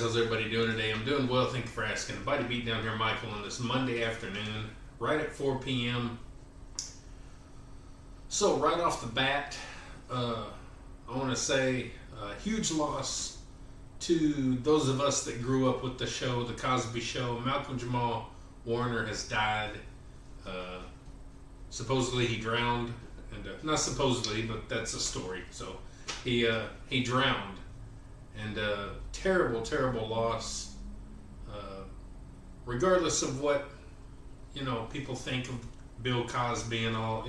how's everybody doing today? I'm doing well, thank you for asking. Body Beat down here, Michael, on this Monday afternoon, right at 4 p.m. So right off the bat, I want to say a huge loss to those of us that grew up with the show, The Cosby Show. Malcolm Jamal Warner has died. Supposedly he drowned, and not supposedly, but that's a story. So he drowned. And terrible, terrible loss. Regardless of what people think of Bill Cosby and all,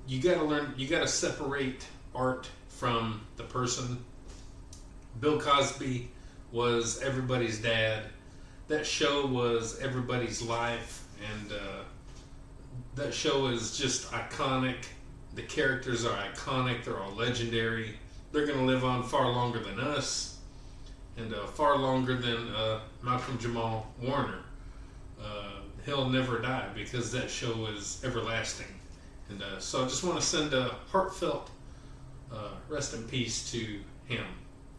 you got to learn. You got to separate art from the person. Bill Cosby was everybody's dad. That show was everybody's life, and that show is just iconic. The characters are iconic. They're all legendary. They're going to live on far longer than us, and far longer than Malcolm Jamal Warner. He'll never die because that show is everlasting. And so I just want to send a heartfelt rest in peace to him.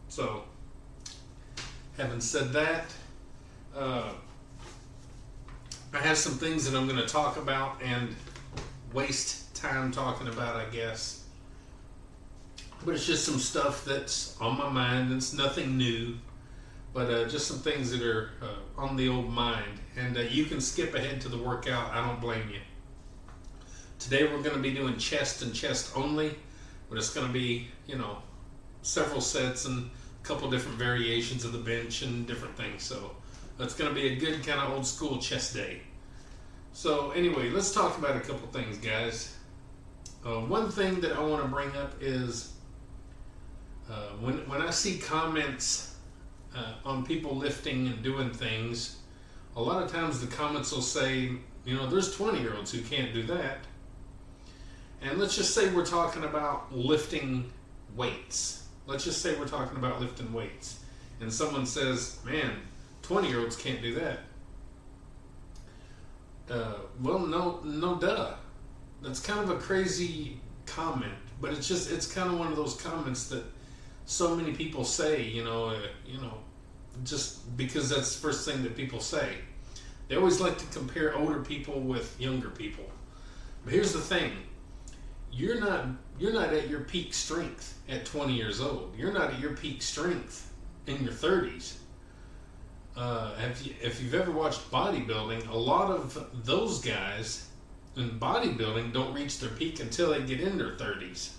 So, having said that, I have some things that I'm going to talk about and waste time talking about, I guess. But it's just some stuff that's on my mind. It's nothing new, but just some things that are on the old mind. And you can skip ahead to the workout. I don't blame you. Today we're going to be doing chest and chest only, but it's going to be, several sets and a couple different variations of the bench and different things. So it's going to be a good kind of old school chest day. So anyway, let's talk about a couple things, guys. One thing that I want to bring up is when I see comments on people lifting and doing things, a lot of times the comments will say, there's 20-year-olds who can't do that. And let's just say we're talking about lifting weights. Let's just say we're talking about lifting weights. And someone says, man, 20-year-olds can't do that. Well, no duh. That's kind of a crazy comment, but it's kind of one of those comments that so many people say, just because that's the first thing that people say. They always like to compare older people with younger people. But here's the thing. You're not at your peak strength at 20 years old. You're not at your peak strength in your 30s. If you've ever watched bodybuilding, a lot of those guys in bodybuilding don't reach their peak until they get in their 30s.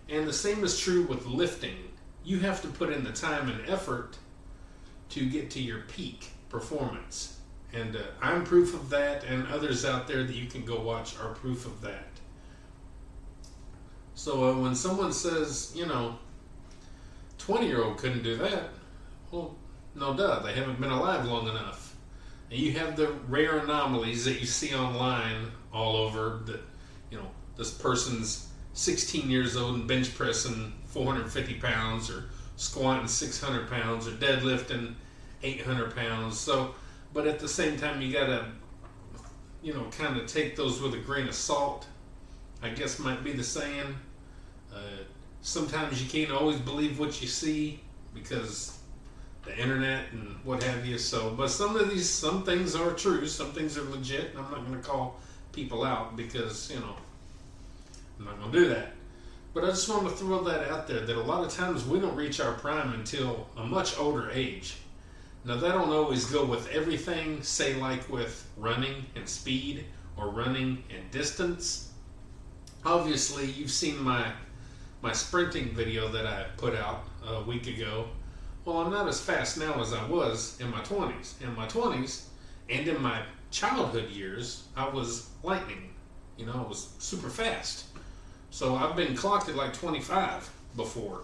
And the same is true with lifting. You have to put in the time and effort to get to your peak performance. And I'm proof of that, and others out there that you can go watch are proof of that. So when someone says, 20-year-old couldn't do that, well, no duh, they haven't been alive long enough. And you have the rare anomalies that you see online all over that, this person's 16 years old and bench pressing 450 pounds or squatting 600 pounds or deadlifting 800 pounds. So, but at the same time, you gotta, kind of take those with a grain of salt, I guess might be the saying. Sometimes you can't always believe what you see because the internet and what have you. So, but some things are true, some things are legit, and I'm not going to call people out because, I'm not going to do that. But I just want to throw that out there, that a lot of times we don't reach our prime until a much older age. Now, that don't always go with everything, say like with running and speed or running and distance. Obviously, you've seen my sprinting video that I put out a week ago. Well, I'm not as fast now as I was in my 20s. In my 20s and in my childhood years, I was lightning. I was super fast. So I've been clocked at like 25 before.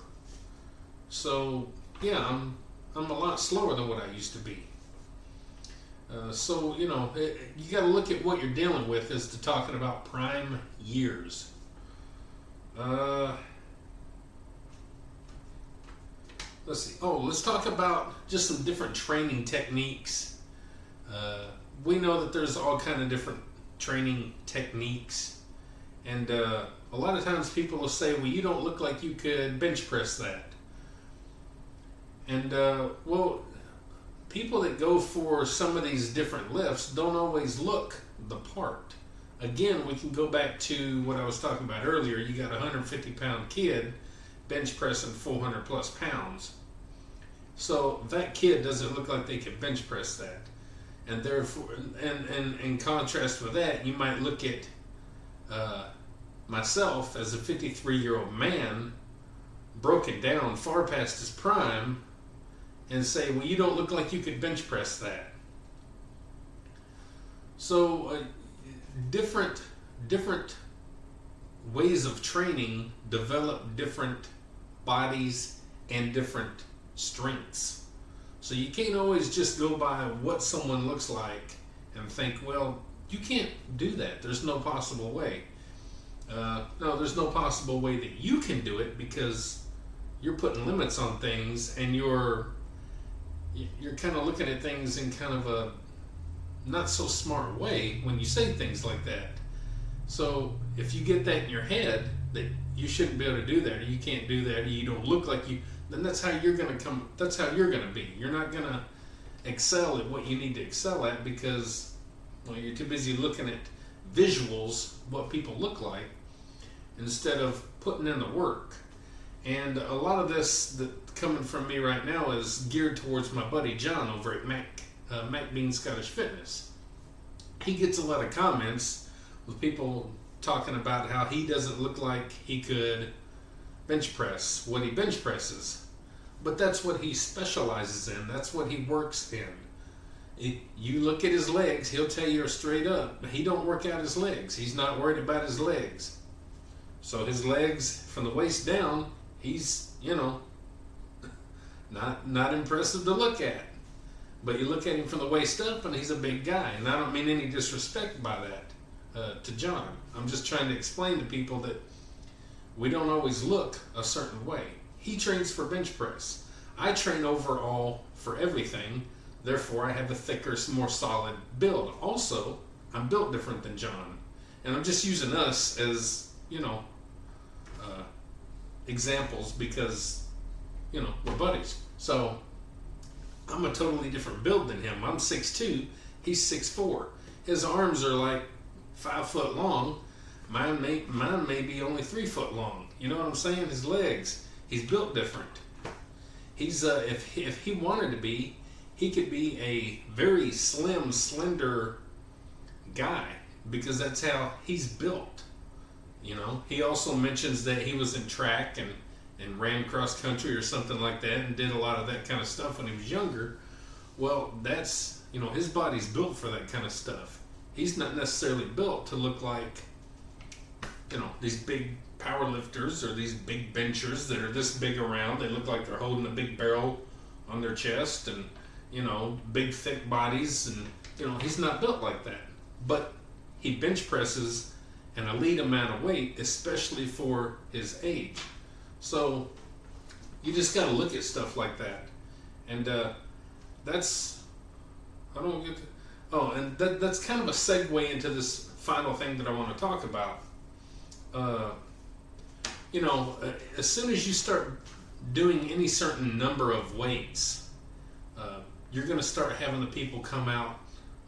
So yeah, I'm a lot slower than what I used to be. So you got to look at what you're dealing with as to talking about prime years. Let's see. Let's talk about just some different training techniques. We know that there's all kind of different training techniques, and a lot of times people will say, well, you don't look like you could bench press that. And well, people that go for some of these different lifts don't always look the part. Again, we can go back to what I was talking about earlier. You got a 150-pound kid bench pressing 400 plus pounds. So that kid doesn't look like they can bench press that. And therefore, and in contrast with that, you might look at myself as a 53-year-old man, broken down far past his prime, and say, well, you don't look like you could bench press that. So different ways of training develop different bodies and different strengths. So you can't always just go by what someone looks like and think, well, you can't do that. There's no possible way. No, there's no possible way that you can do it, because you're putting limits on things, and you're kind of looking at things in kind of a not so smart way when you say things like that. So if you get that in your head that you shouldn't be able to do that, or you can't do that, or you don't look like you, then that's how you're going to come. That's how you're going to be. You're not going to excel at what you need to excel at, because, well, you're too busy looking at visuals, what people look like, instead of putting in the work. And a lot of this that coming from me right now is geared towards my buddy John over at Mac Bean Scottish Fitness. He gets a lot of comments with people talking about how he doesn't look like he could bench press what he bench presses. But that's what he specializes in. That's what he works in. You look at his legs, he'll tell you straight up, he don't work out his legs. He's not worried about his legs. So his legs, from the waist down, he's, not impressive to look at. But you look at him from the waist up, and he's a big guy. And I don't mean any disrespect by that to John. I'm just trying to explain to people that we don't always look a certain way. He trains for bench press. I train overall for everything. Therefore, I have a thicker, more solid build. Also, I'm built different than John. And I'm just using us as, examples, because, we're buddies. So I'm a totally different build than him. I'm 6'2", he's 6'4". His arms are like 5 foot long. Mine may be only 3 foot long. You know what I'm saying? His legs, he's built different. He's if he wanted to be, he could be a very slim, slender guy, because that's how he's built. He also mentions that he was in track and ran cross country or something like that, and did a lot of that kind of stuff when he was younger. Well, that's, his body's built for that kind of stuff. He's not necessarily built to look like, these big power lifters or these big benchers that are this big around. They look like they're holding a big barrel on their chest, and, big thick bodies, and, he's not built like that. But he bench presses an elite amount of weight, especially for his age. So you just got to look at stuff like that. And that's, I don't get to, oh, and that's kind of a segue into this final thing that I want to talk about. As soon as you start doing any certain number of weights, you're going to start having the people come out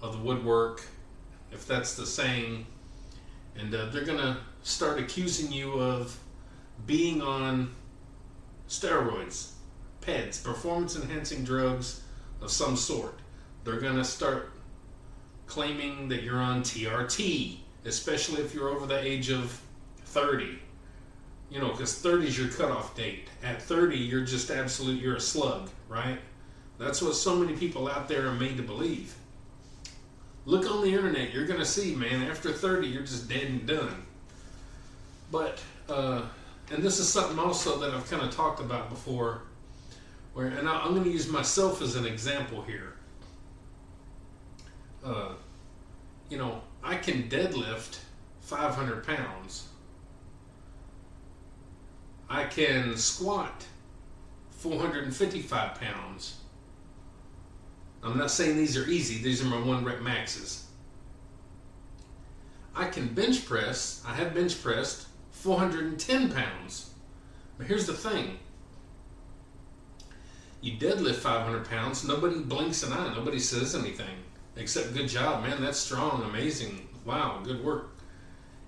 of the woodwork, if that's the saying, and they're going to start accusing you of being on steroids, PEDs, performance enhancing drugs of some sort. They're going to start claiming that you're on TRT, especially if you're over the age of 30. Because 30 is your cutoff date. At 30, you're just you're a slug, right? That's what so many people out there are made to believe. Look on the internet, you're going to see, man, after 30, you're just dead and done. But, and this is something also that I've kind of talked about before, and I'm going to use myself as an example here. I can deadlift 500 pounds. I can squat 455 pounds. I'm not saying these are easy. These are my 1 rep maxes. I can bench press. I have bench pressed 410 pounds. But here's the thing. You deadlift 500 pounds, nobody blinks an eye, nobody says anything except good job, man, that's strong, amazing, wow, good work.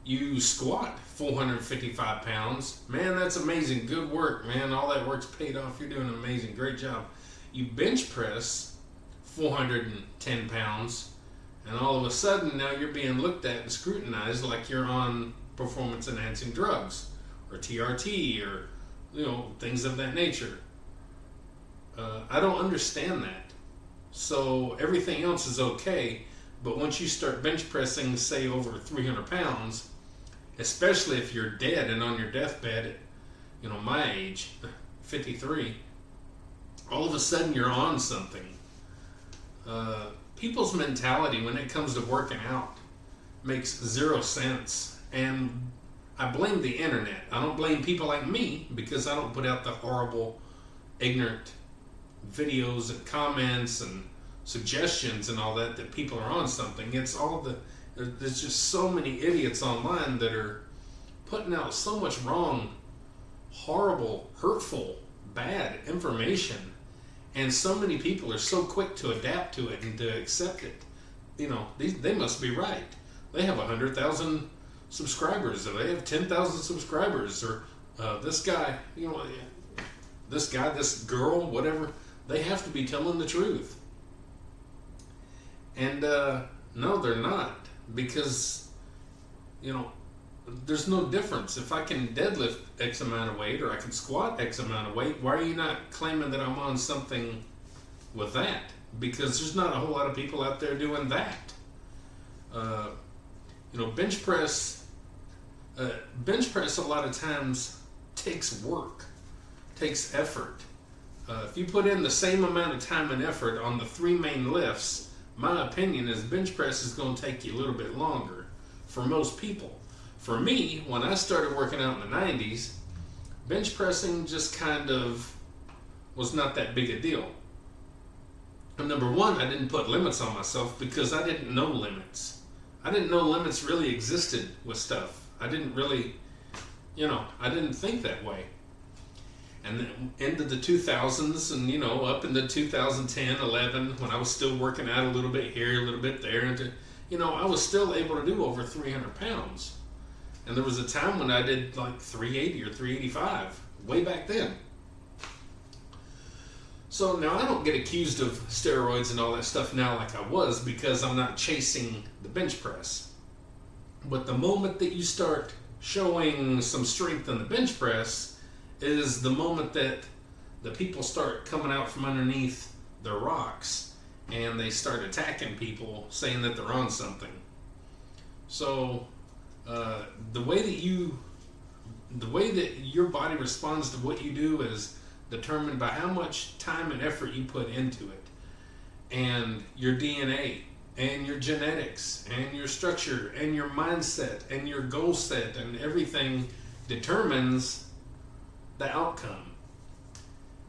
You squat 455 pounds, man, that's amazing, good work, man, all that work's paid off, you're doing amazing, great job. You bench press 410 pounds, and all of a sudden now you're being looked at and scrutinized like you're on performance enhancing drugs or TRT or things of that nature. I don't understand that. So everything else is okay, but once you start bench pressing, say over 300 pounds, especially if you're dead and on your deathbed at my age, 53, all of a sudden you're on something. People's mentality when it comes to working out makes zero sense, and I blame the internet. I don't blame people like me because I don't put out the horrible, ignorant videos and comments and suggestions and all that people are on something. It's all there's just so many idiots online that are putting out so much wrong, horrible, hurtful, bad information, and so many people are so quick to adapt to it and to accept it. They must be right. They have 100,000 subscribers, or they have 10,000 subscribers, or this guy, this girl, whatever, they have to be telling the truth. And no, they're not, because there's no difference. If I can deadlift X amount of weight, or I can squat X amount of weight, why are you not claiming that I'm on something with that? Because there's not a whole lot of people out there doing that. Bench press a lot of times takes work, takes effort. If you put in the same amount of time and effort on the three main lifts, my opinion is bench press is going to take you a little bit longer for most people. For me, when I started working out in the 90s, bench pressing just kind of was not that big a deal. And number one, I didn't put limits on myself because I didn't know limits. I didn't know limits really existed with stuff. I didn't really, I didn't think that way. And then into the 2000s and, up into 2010, 11, when I was still working out a little bit here, a little bit there, and I was still able to do over 300 pounds. And there was a time when I did like 380 or 385, way back then. So now I don't get accused of steroids and all that stuff now like I was, because I'm not chasing the bench press. But the moment that you start showing some strength in the bench press is the moment that the people start coming out from underneath their rocks and they start attacking people, saying that they're on something. So the way that your body responds to what you do is determined by how much time and effort you put into it, and your DNA and your genetics and your structure and your mindset and your goal set, and everything determines the outcome.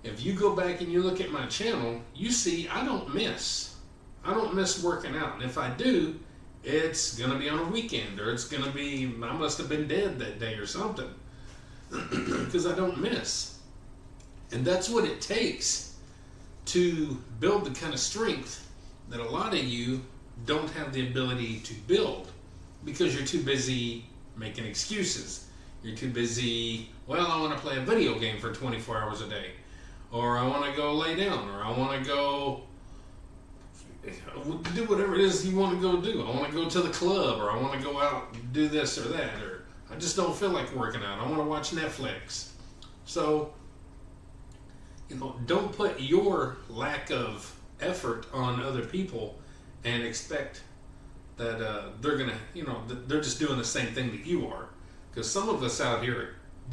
If you go back and you look at my channel, you see I don't miss working out, and if I do, it's gonna be on a weekend, or it's gonna be, I must have been dead that day or something, because I don't miss. And that's what it takes to build the kind of strength that a lot of you don't have the ability to build, because you're too busy making excuses. You're too busy, well, I want to play a video game for 24 hours a day, or I want to go lay down, or I want to go do whatever it is you want to go do. I want to go to the club, or I want to go out and do this or that, or I just don't feel like working out. I want to watch Netflix. So, don't put your lack of effort on other people and expect that they're gonna, they're just doing the same thing that you are. Because some of us out here are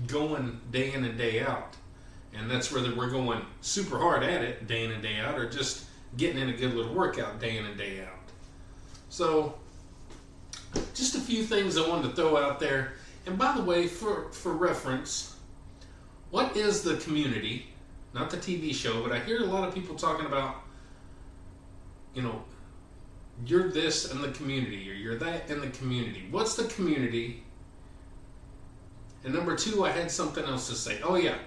going day in and day out, and that's whether we're going super hard at it day in and day out, or just getting in a good little workout day in and day out. So, just a few things I wanted to throw out there. And by the way, for reference, what is the community? Not the TV show, but I hear a lot of people talking about, you're this in the community, or you're that in the community. What's the community? And number two, I had something else to say. Oh yeah,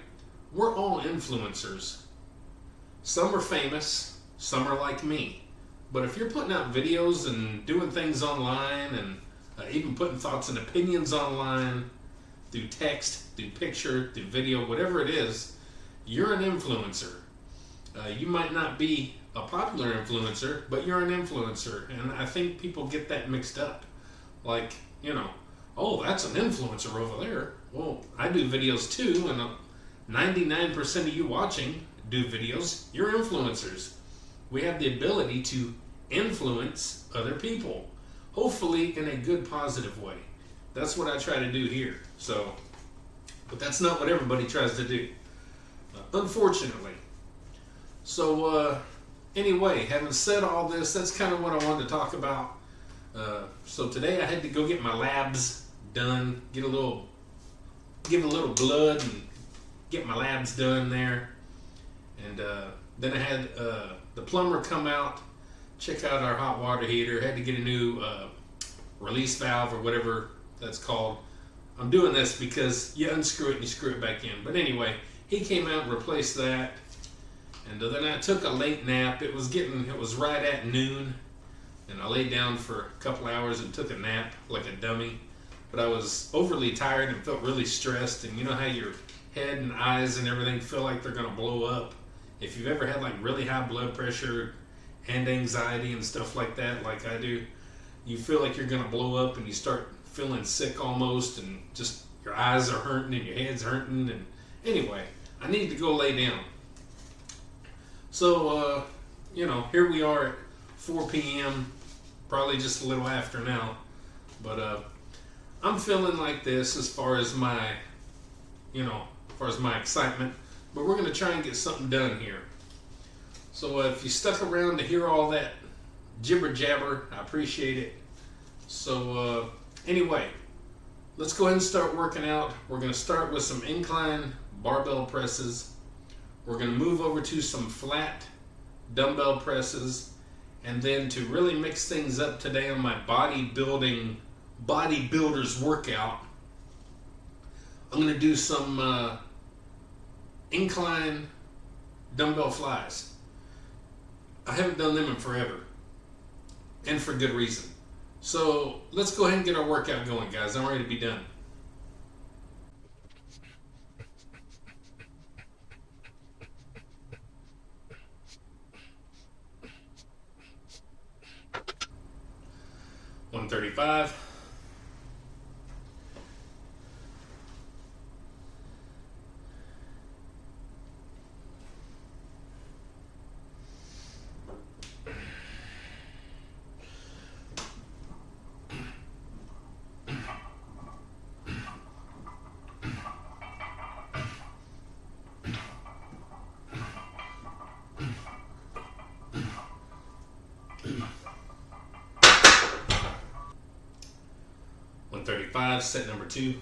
we're all influencers. Some are famous, some are like me. But if you're putting out videos and doing things online and even putting thoughts and opinions online through text, through picture, through video, whatever it is, you're an influencer. You might not be a popular influencer, but you're an influencer. And I think people get that mixed up. Like, you know, oh, that's an influencer over there. Well, I do videos too, and 99% of you watching do videos. You're influencers. We have the ability to influence other people, hopefully in a good, positive way. That's what I try to do here. So, but that's not what everybody tries to do, unfortunately. So, anyway, having said all this, that's kind of what I wanted to talk about. So today I had to go get my labs done, give a little blood and get my labs done there. And then I had the plumber come out, check out our hot water heater. Had to get a new release valve or whatever that's called. I'm doing this because you unscrew it and you screw it back in. But anyway, he came out and replaced that. And then I took a late nap. It was right at noon. And I laid down for a couple hours and took a nap like a dummy. But I was overly tired and felt really stressed. And you know how your head and eyes and everything feel like they're going to blow up? If you've ever had like really high blood pressure and anxiety and stuff like that, like I do, you feel like you're going to blow up and you start feeling sick almost, and just your eyes are hurting and your head's hurting. And anyway, I need to go lay down. So, you know, here we are at 4 p.m., probably just a little after now. But I'm feeling like this as far as my, excitement. But we're going to try and get something done here. So if you stuck around to hear all that jibber jabber, I appreciate it. So anyway, let's go ahead and start working out. We're going to start with some incline barbell presses. We're going to move over to some flat dumbbell presses. And then to really mix things up today on my bodybuilder's workout, I'm going to do some incline dumbbell flies. I haven't done them in forever, and for good reason. So let's go ahead and get our workout going, guys. I'm ready to be done. $135. Set number 2.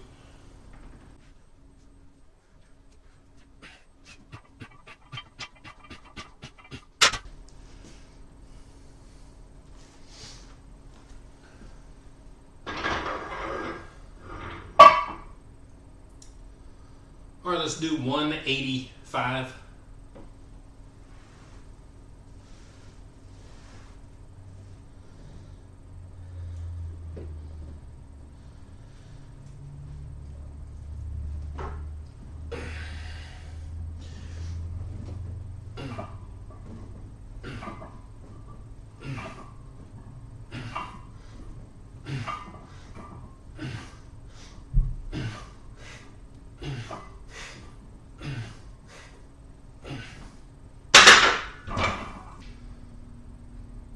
All right, let's do 185.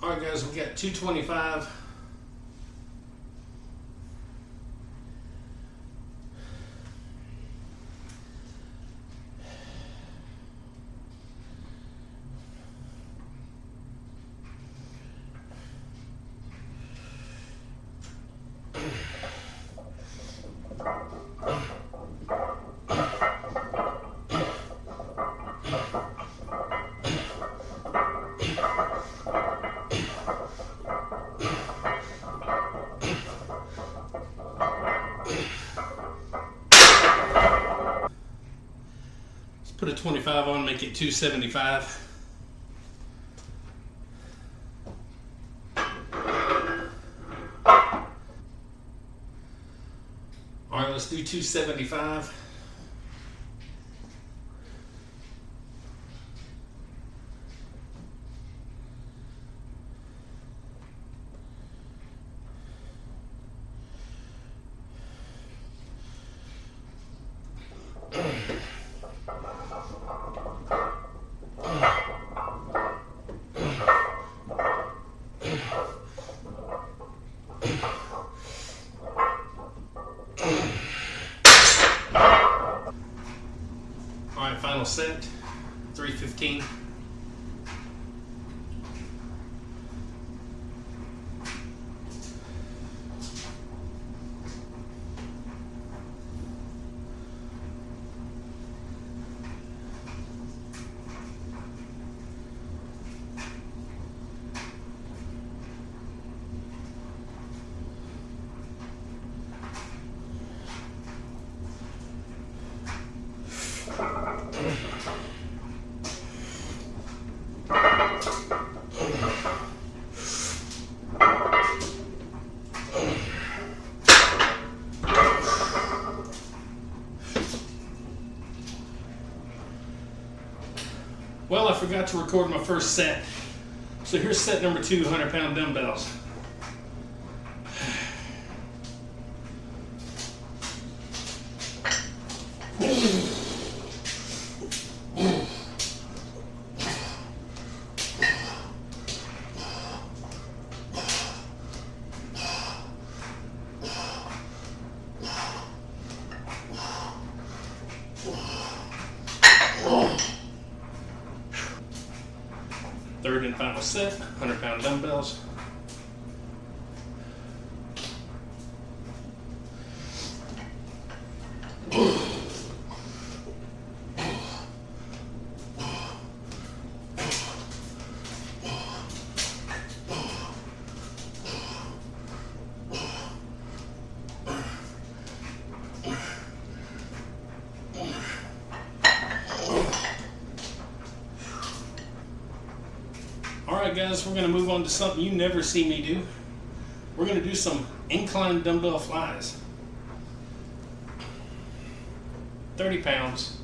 All right, guys, we got 225. Put a 25 on, make it 275. let's do 275. All right, final set, 315. Well, I forgot to record my first set. So here's set number 2, 100-pound dumbbells. Third and final set, 100-pound dumbbells. Alright guys, we're going to move on to something you never see me do. We're going to do some incline dumbbell flies. 30 pounds.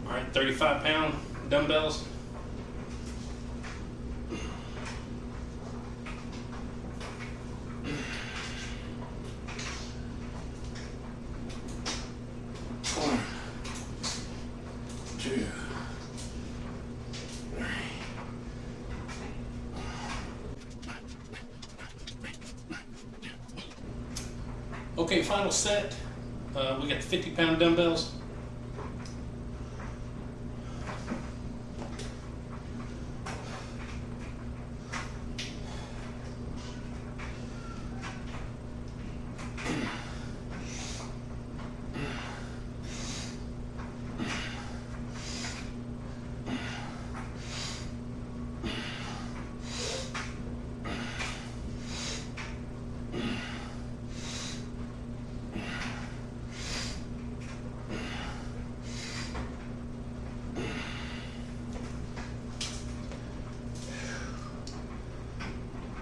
Alright, 35-pound dumbbells. One, two, three. Okay, final set. We got 50-pound dumbbells.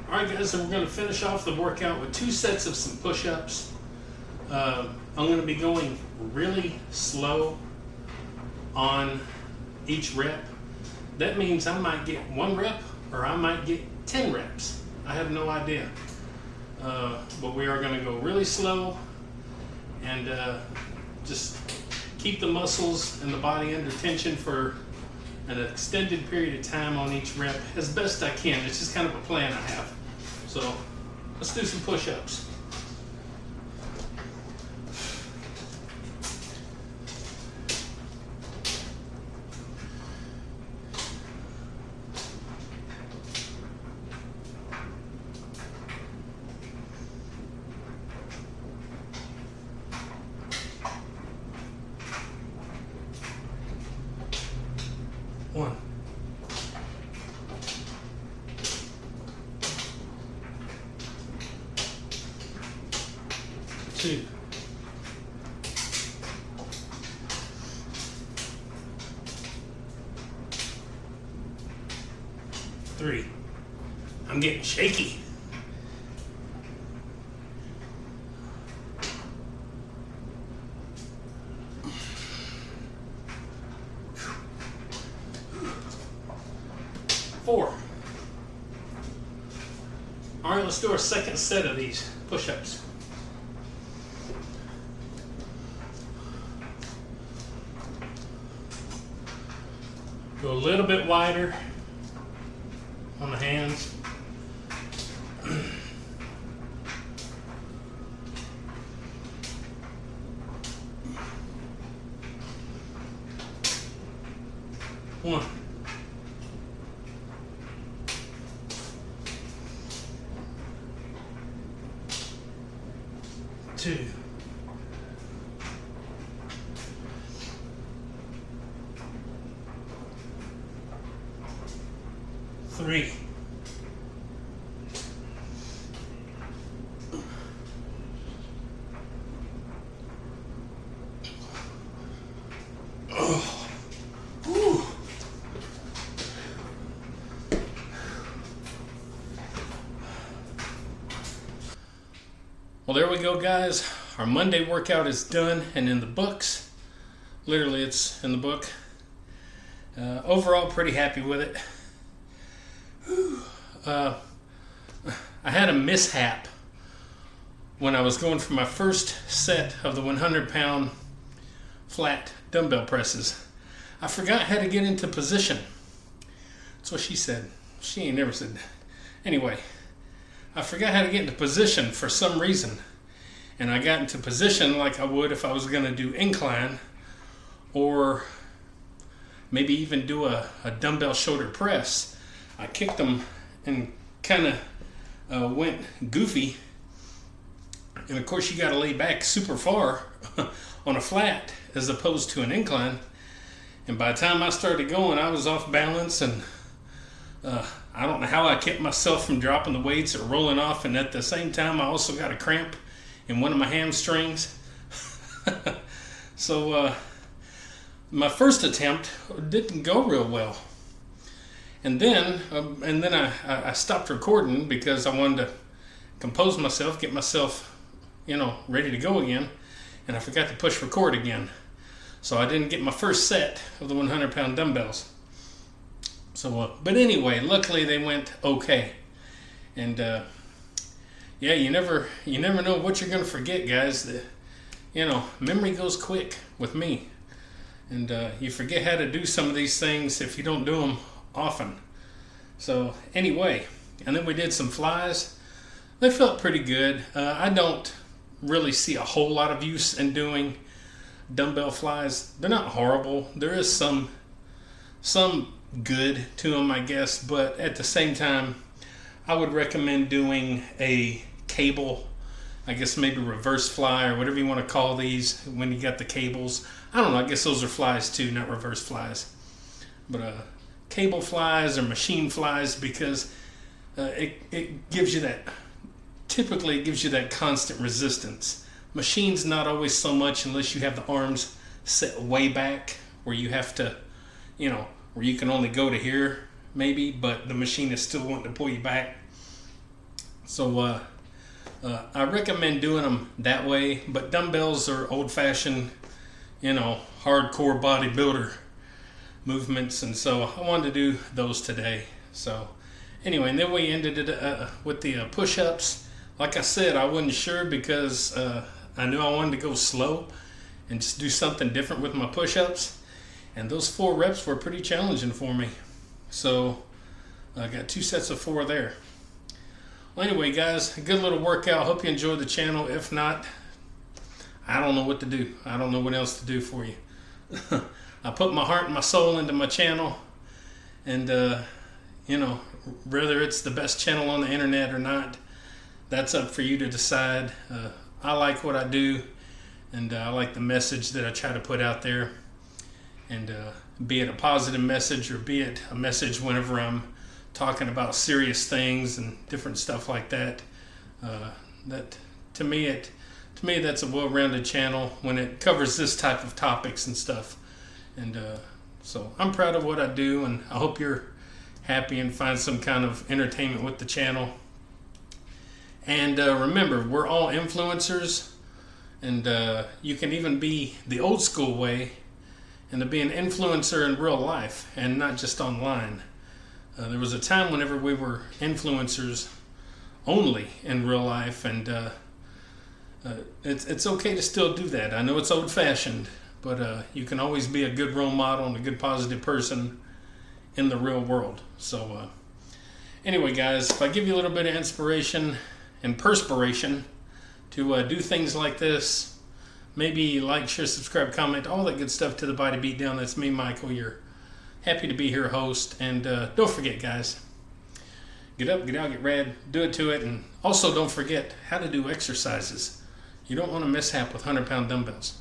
Alright guys, so we're going to finish off the workout with 2 sets of some push-ups. I'm going to be going really slow on each rep. That means I might get 1 rep or I might get 10 reps. I have no idea. But we are going to go really slow and just keep the muscles and the body under tension for an extended period of time on each rep as best I can. It's just kind of a plan I have. So let's do some push-ups. 2. 3. I'm getting shaky. 4. All right, let's do our second set of these push-ups. Go a little bit wider on the hands. One. 2. 3. 'Well, there we go, guys. Our Monday workout is done and in the books. Literally, it's in the book. Overall, pretty happy with it. I had a mishap when I was going for my first set of the 100-pound flat dumbbell presses. I forgot how to get into position. That's what she said. She ain't never said that. Anyway, I forgot how to get into position for some reason. And I got into position like I would if I was going to do incline or maybe even do a dumbbell shoulder press. I kicked them and kind of went goofy. And of course you got to lay back super far on a flat as opposed to an incline. And by the time I started going, I was off balance, and I don't know how I kept myself from dropping the weights or rolling off, and at the same time I also got a cramp in one of my hamstrings. So my first attempt didn't go real well, and then I stopped recording because I wanted to compose myself, get myself, ready to go again, and I forgot to push record again. So I didn't get my first set of the 100-pound dumbbells. So, but anyway, luckily they went okay. And yeah, you never know what you're gonna forget, guys. Memory goes quick with me, and you forget how to do some of these things if you don't do them often. So anyway, and then we did some flies. They felt pretty good. I don't really see a whole lot of use in doing dumbbell flies. They're not horrible. There is some good to them, I guess, but at the same time, I would recommend doing a cable, I guess maybe reverse fly or whatever you want to call these when you got the cables. I don't know, I guess those are flies too, not reverse flies. But cable flies or machine flies, because it gives you that, typically it gives you that constant resistance. Machine's not always so much, unless you have the arms set way back where you have to, where you can only go to here maybe, but the machine is still wanting to pull you back. So I recommend doing them that way, but dumbbells are old-fashioned, hardcore bodybuilder movements, and so I wanted to do those today. So anyway, and then we ended it with the push-ups. Like I said, I wasn't sure because I knew I wanted to go slow and just do something different with my push-ups, and those 4 reps were pretty challenging for me. So I got 2 sets of 4 there. Well, anyway, guys, a good little workout. Hope you enjoyed the channel. If not, I don't know what to do. I don't know what else to do for you. I put my heart and my soul into my channel, and whether it's the best channel on the internet or not, that's up for you to decide. I like what I do, and I like the message that I try to put out there, and be it a positive message or be it a message whenever I'm talking about serious things and different stuff like that. That to me it to me, that's a well-rounded channel when it covers this type of topics and stuff. And so I'm proud of what I do, and I hope you're happy and find some kind of entertainment with the channel. And remember, we're all influencers, and you can even be the old school way and to be an influencer in real life and not just online. There was a time whenever we were influencers only in real life, and it's okay to still do that. I know it's old-fashioned, but you can always be a good role model and a good positive person in the real world. So anyway, guys, if I give you a little bit of inspiration and perspiration to do things like this, maybe like, share, subscribe, comment, all that good stuff to the Body Beatdown. That's me, Michael. You're happy to be here, host. And don't forget, guys, get up, get out, get rad, do it to it. And also don't forget how to do exercises. You don't want to mishap with 100-pound dumbbells.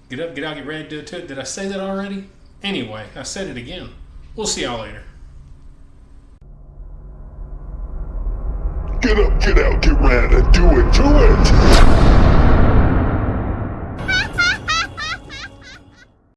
Get up, get out, get rad, do it to it. Did I say that already? Anyway, I said it again. We'll see y'all later. Get up, get out, get rad, and do it to it!